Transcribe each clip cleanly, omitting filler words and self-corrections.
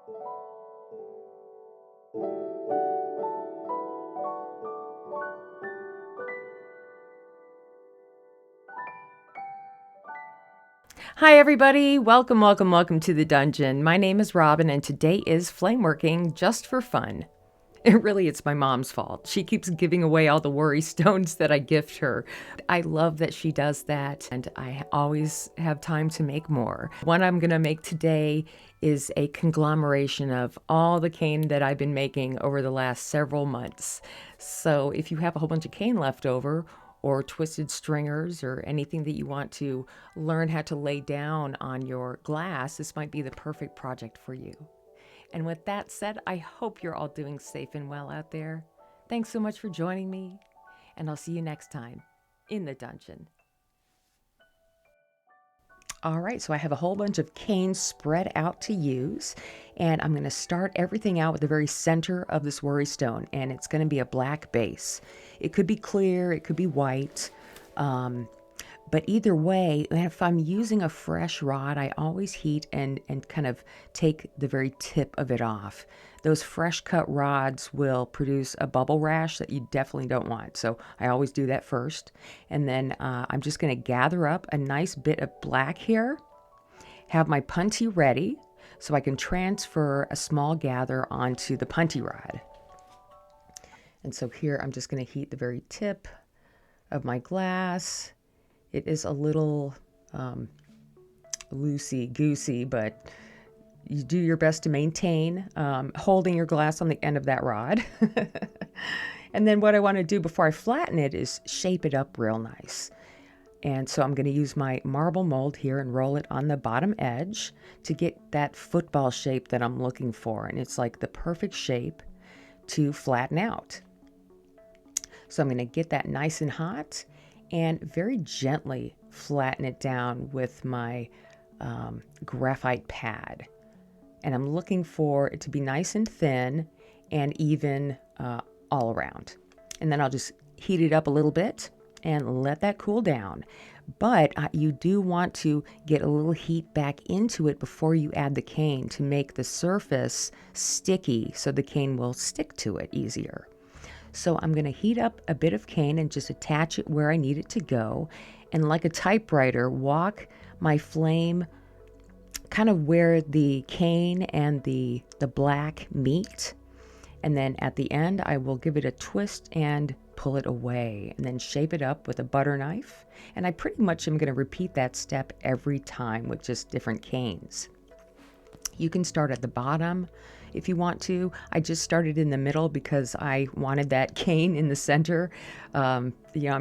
Hi everybody, welcome to the dungeon. My name is Robin and today is Flameworking just for fun. It's my mom's fault. She keeps giving away all the worry stones that I gift her. I love that she does that and I always have time to make more. One I'm gonna make today is a conglomeration of all the cane that I've been making over the last several months. So if you have a whole bunch of cane left over, or twisted stringers or anything that you want to learn how to lay down on your glass, this might be the perfect project for you. And with that said, I hope you're all doing safe and well out there. Thanks so much for joining me, and I'll see you next time in the dungeon. All right, so I have a whole bunch of cane spread out to use, and I'm going to start everything out with the very center of this worry stone, and it's going to be a black base. It could be clear, it could be white, but either way, if I'm using a fresh rod, I always heat and kind of take the very tip of it off. Those fresh cut rods will produce a bubble rash that you definitely don't want. So I always do that first. And then I'm just going to gather up a nice bit of black here, have my punty ready so I can transfer a small gather onto the punty rod. And so here I'm just going to heat the very tip of my glass. It is a little loosey-goosey, but you do your best to maintain holding your glass on the end of that rod. And then what I want to do before I flatten it is shape it up real nice. And so I'm going to use my marble mold here and roll it on the bottom edge to get that football shape that I'm looking for. And it's like the perfect shape to flatten out. So I'm going to get that nice and hot and very gently flatten it down with my graphite pad. And I'm looking for it to be nice and thin and even all around. And then I'll just heat it up a little bit and let that cool down. But you do want to get a little heat back into it before you add the cane to make the surface sticky so the cane will stick to it easier. So I'm going to heat up a bit of cane and just attach it where I need it to go. And like a typewriter, walk my flame kind of where the cane and the black meet. And then at the end, I will give it a twist and pull it away and then shape it up with a butter knife. And I pretty much am going to repeat that step every time with just different canes. You can start at the bottom if you want to. I just started in the middle because I wanted that cane in the center. I'm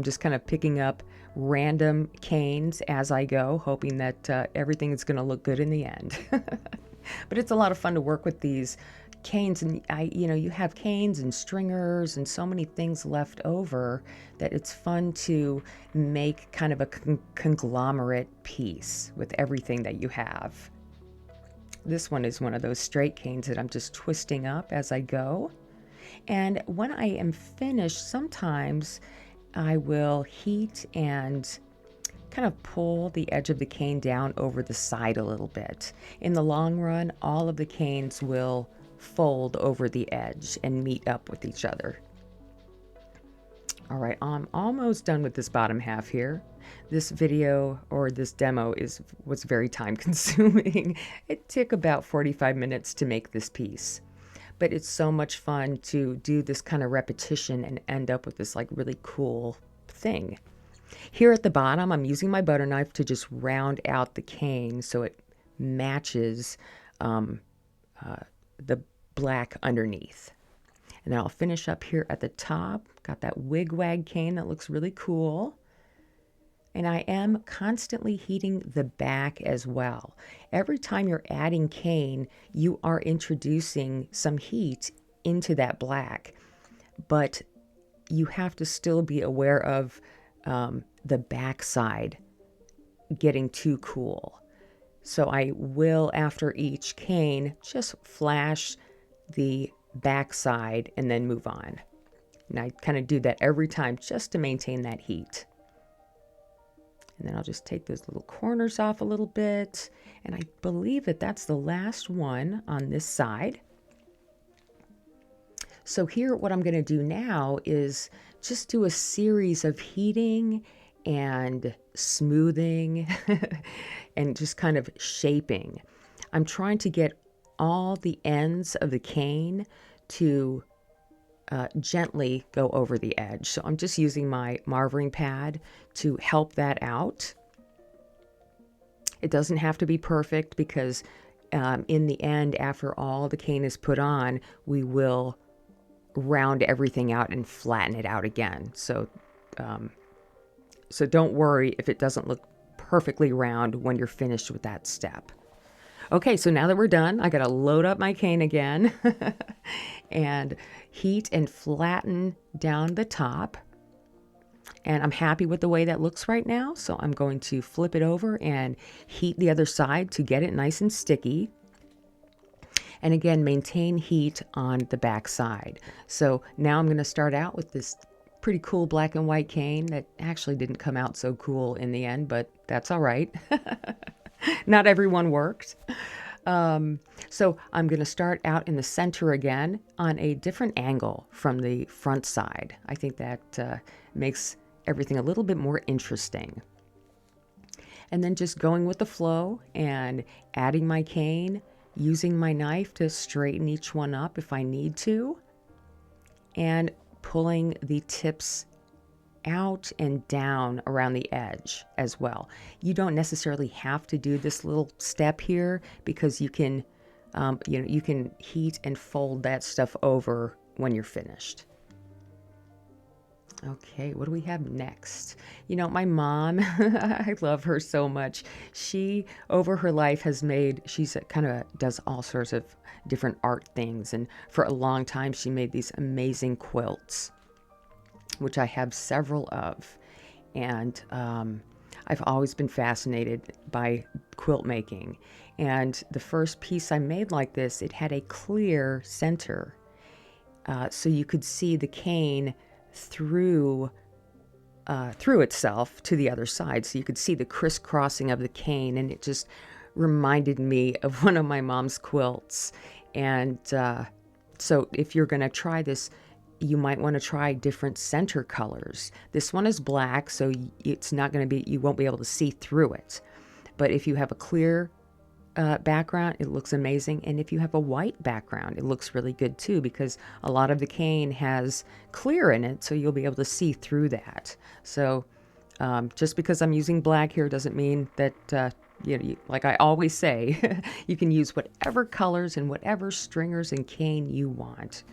just kind of picking up random canes as I go, hoping that everything is going to look good in the end. But it's a lot of fun to work with these canes, and you have canes and stringers and so many things left over that it's fun to make kind of a conglomerate piece with everything that you have. This one is one of those straight canes that I'm just twisting up as I go. And when I am finished, sometimes I will heat and kind of pull the edge of the cane down over the side a little bit. In the long run, all of the canes will fold over the edge and meet up with each other. All right, I'm almost done with this bottom half here. This video or this demo was very time consuming. It took about 45 minutes to make this piece, but it's so much fun to do this kind of repetition and end up with this like really cool thing. Here at the bottom, I'm using my butter knife to just round out the cane so it matches the black underneath. And then I'll finish up here at the top. Got that wig-wag cane that looks really cool. And I am constantly heating the back as well. Every time you're adding cane, you are introducing some heat into that black. But you have to still be aware of the backside getting too cool. So I will, after each cane, just flash the backside and then move on. And I kind of do that every time just to maintain that heat. And then I'll just take those little corners off a little bit. And I believe that that's the last one on this side. So here, what I'm going to do now is just do a series of heating and smoothing and just kind of shaping. I'm trying to get all the ends of the cane to gently go over the edge. So I'm just using my marvering pad to help that out. It doesn't have to be perfect because in the end, after all the cane is put on, we will round everything out and flatten it out again. So don't worry if it doesn't look perfectly round when you're finished with that step. Okay, so now that we're done, I gotta load up my cane again and heat and flatten down the top. And I'm happy with the way that looks right now, so I'm going to flip it over and heat the other side to get it nice and sticky. And again, maintain heat on the back side. So now I'm gonna start out with this pretty cool black and white cane that actually didn't come out so cool in the end, but that's all right. Not everyone worked. So I'm going to start out in the center again on a different angle from the front side. I think that makes everything a little bit more interesting. And then just going with the flow and adding my cane, using my knife to straighten each one up if I need to, and pulling the tips out and down around the edge as well. You don't necessarily have to do this little step here because you can, you can heat and fold that stuff over when you're finished. Okay, what do we have next? You know, my mom, I love her so much. She, over her life, she's kind of does all sorts of different art things. And for a long time, she made these amazing quilts, which I have several of. And I've always been fascinated by quilt making. And the first piece I made like this, it had a clear center. So you could see the cane through itself to the other side. So you could see the crisscrossing of the cane, and it just reminded me of one of my mom's quilts. And so if you're going to try this, you might want to try different center colors. This one is black, so it's not going to be, you won't be able to see through it. But if you have a clear background, it looks amazing. And if you have a white background, it looks really good too, because a lot of the cane has clear in it, so you'll be able to see through that. So just because I'm using black here doesn't mean that, like I always say, you can use whatever colors and whatever stringers and cane you want.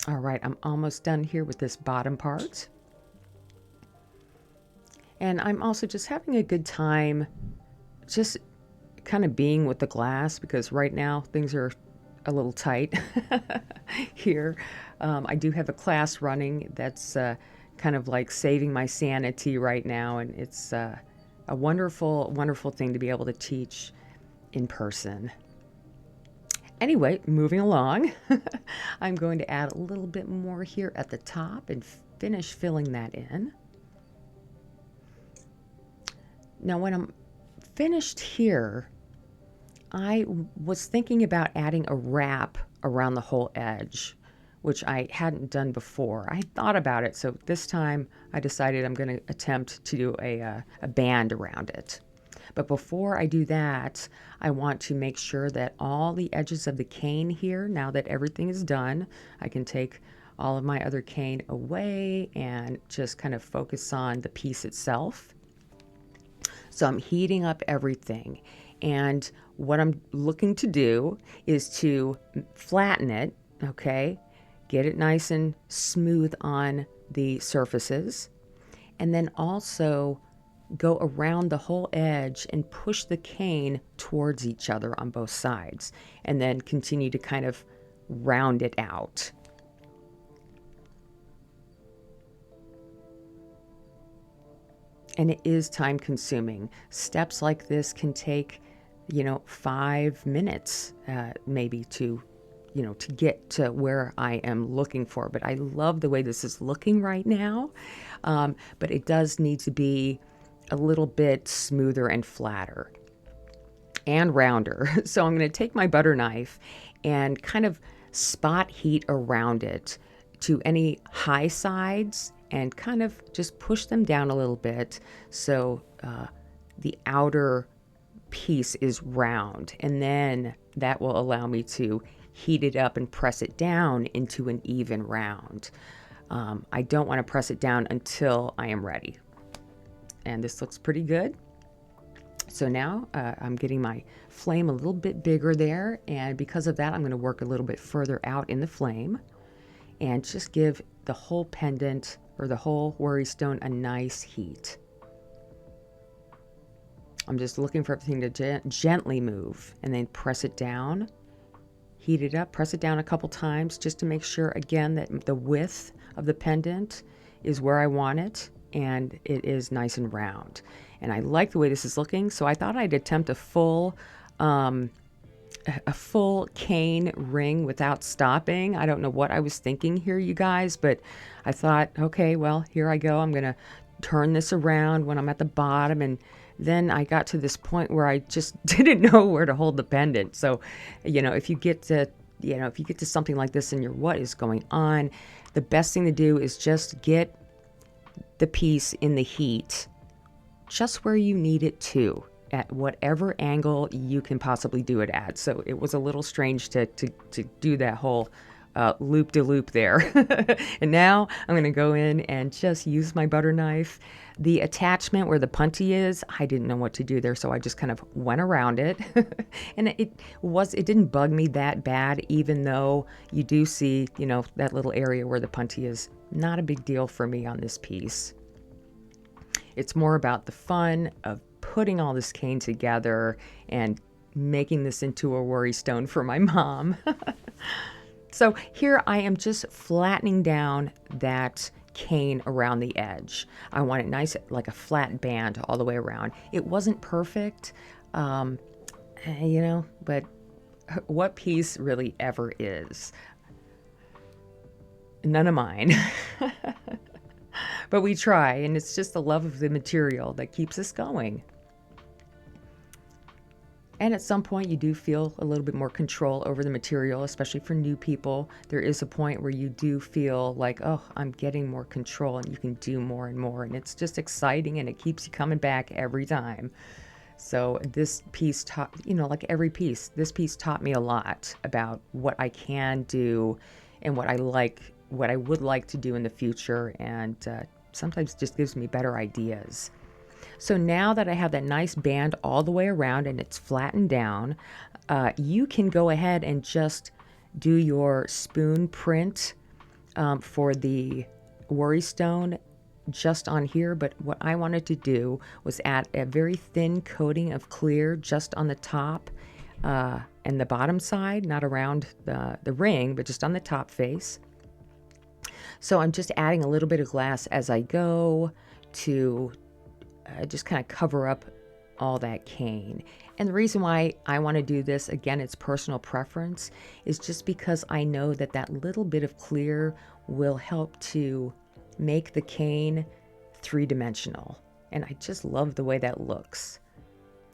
All right, I'm almost done here with this bottom part. And I'm also just having a good time just kind of being with the glass, because right now things are a little tight here. I do have a class running that's kind of like saving my sanity right now, and it's a wonderful, wonderful thing to be able to teach in person. Anyway, moving along, I'm going to add a little bit more here at the top and finish filling that in. Now, when I'm finished here, I was thinking about adding a wrap around the whole edge, which I hadn't done before. I thought about it, so this time I decided I'm going to attempt to do a band around it. But before I do that, I want to make sure that all the edges of the cane here, now that everything is done, I can take all of my other cane away and just kind of focus on the piece itself. So I'm heating up everything. And what I'm looking to do is to flatten it, okay? Get it nice and smooth on the surfaces. And then also go around the whole edge and push the cane towards each other on both sides, and then continue to kind of round it out. And it is time consuming. Steps like this can take, 5 minutes, maybe to get to where I am looking for. But I love the way this is looking right now. But it does need to be a little bit smoother and flatter and rounder. So I'm going to take my butter knife and kind of spot heat around it to any high sides and kind of just push them down a little bit so the outer piece is round, and then that will allow me to heat it up and press it down into an even round. I don't want to press it down until I am ready. And this looks pretty good. So now I'm getting my flame a little bit bigger there, and because of that I'm going to work a little bit further out in the flame and just give the whole pendant or the whole worry stone a nice heat. I'm just looking for everything to gently move and then press it down, heat it up, press it down a couple times just to make sure again that the width of the pendant is where I want it and it is nice and round. And I like the way this is looking, so I thought I'd attempt a full cane ring without stopping. I don't know what I was thinking here, you guys, but I thought, okay, well, here I go. I'm going to turn this around when I'm at the bottom, and then I got to this point where I just didn't know where to hold the pendant. So, if you get to something like this and you're, what is going on? The best thing to do is just get the piece in the heat just where you need it to, at whatever angle you can possibly do it at. So it was a little strange to do that whole loop-de-loop there. And now I'm going to go in and just use my butter knife. The attachment where the punty is, I didn't know what to do there, so I just kind of went around it. And it didn't bug me that bad, even though you do see, that little area where the punty is. Not a big deal for me on this piece. It's more about the fun of putting all this cane together and making this into a worry stone for my mom. So here I am just flattening down that cane around the edge. I want it nice, like a flat band all the way around. It wasn't perfect, but what piece really ever is? None of mine. But we try, and it's just the love of the material that keeps us going. And at some point you do feel a little bit more control over the material, especially for new people. There is a point where you do feel like, oh, I'm getting more control, and you can do more and more, and it's just exciting, and it keeps you coming back every time. So this piece taught, like every piece, this piece taught me a lot about what I can do and what I would like to do in the future, and sometimes just gives me better ideas. So now that I have that nice band all the way around and it's flattened down, you can go ahead and just do your spoon print for the worry stone just on here. But what I wanted to do was add a very thin coating of clear just on the top and the bottom side, not around the ring, but just on the top face. So I'm just adding a little bit of glass as I go to just kind of cover up all that cane. And the reason why I want to do this, again, it's personal preference, is just because I know that that little bit of clear will help to make the cane three-dimensional. And I just love the way that looks.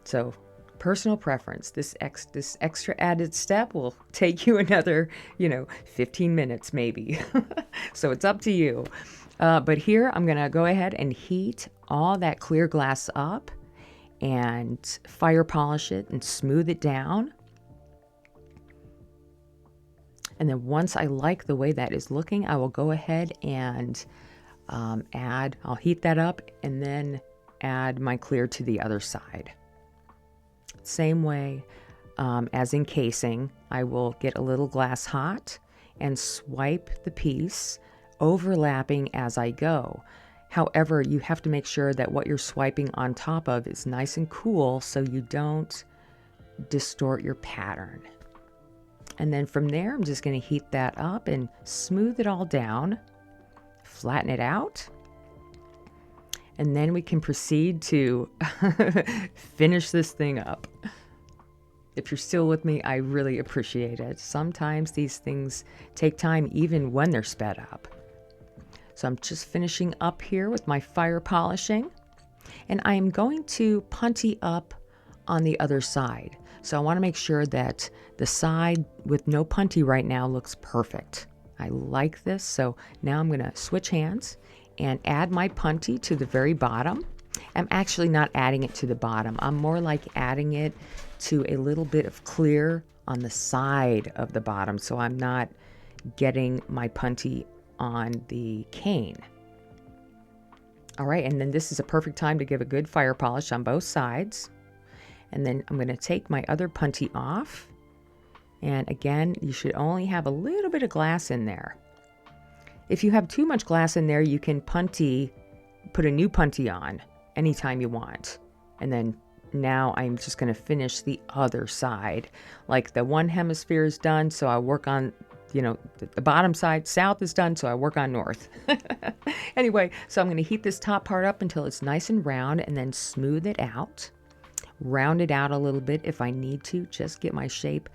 So personal preference. This extra added step will take you another, 15 minutes maybe. So it's up to you. But here I'm going to go ahead and heat all that clear glass up and fire polish it and smooth it down. And then once I like the way that is looking, I will go ahead and I'll heat that up and then add my clear to the other side. Same way as encasing, I will get a little glass hot and swipe the piece, overlapping as I go. However, you have to make sure that what you're swiping on top of is nice and cool so you don't distort your pattern. And then from there, I'm just going to heat that up and smooth it all down, flatten it out, and then we can proceed to finish this thing up. If you're still with me, I really appreciate it. Sometimes these things take time even when they're sped up. So I'm just finishing up here with my fire polishing. And I am going to punty up on the other side. So I want to make sure that the side with no punty right now looks perfect. I like this. So now I'm going to switch hands and add my punty to the very bottom. I'm actually not adding it to the bottom. I'm more like adding it to a little bit of clear on the side of the bottom, so I'm not getting my punty on the cane. All right, and then this is a perfect time to give a good fire polish on both sides. And then I'm going to take my other punty off. And again, you should only have a little bit of glass in there. If you have too much glass in there, you can put a new punty on anytime you want. And then now I'm just going to finish the other side. Like the one hemisphere is done, so I work on, the bottom side. South is done, so I work on north. Anyway, so I'm going to heat this top part up until it's nice and round and then smooth it out. Round it out a little bit if I need to, just get my shape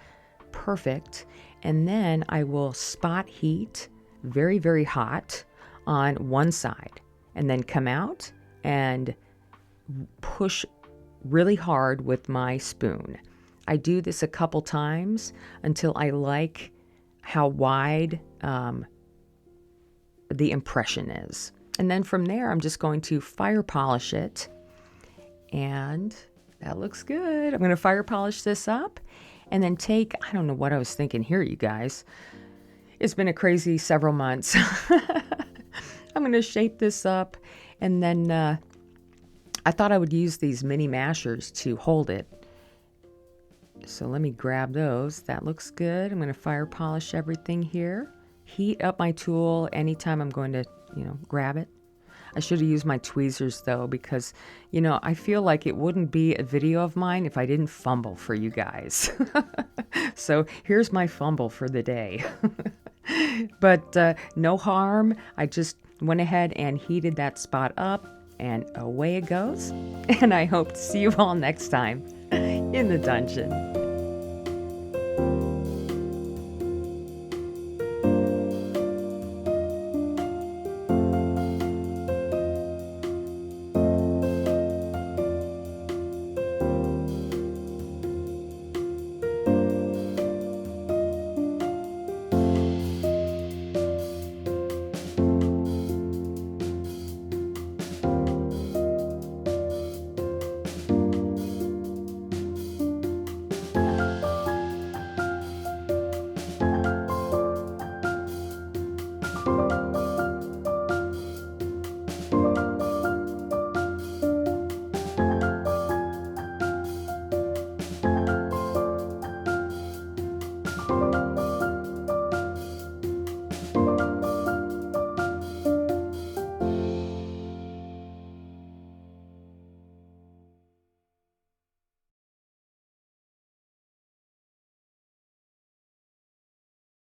perfect. And then I will spot heat very, very hot on one side and then come out and push really hard with my spoon. I do this a couple times until I like how wide the impression is. And then from there, I'm just going to fire polish it. And that looks good. I'm going to fire polish this up and then I don't know what I was thinking here, you guys. It's been a crazy several months. I'm going to shape this up, and then I thought I would use these mini mashers to hold it. So let me grab those. That looks good. I'm going to fire polish everything here. Heat up my tool anytime I'm going to, grab it. I should have used my tweezers though, because, I feel like it wouldn't be a video of mine if I didn't fumble for you guys. So here's my fumble for the day. But no harm. I just went ahead and heated that spot up, and away it goes. And I hope to see you all next time in the dungeon.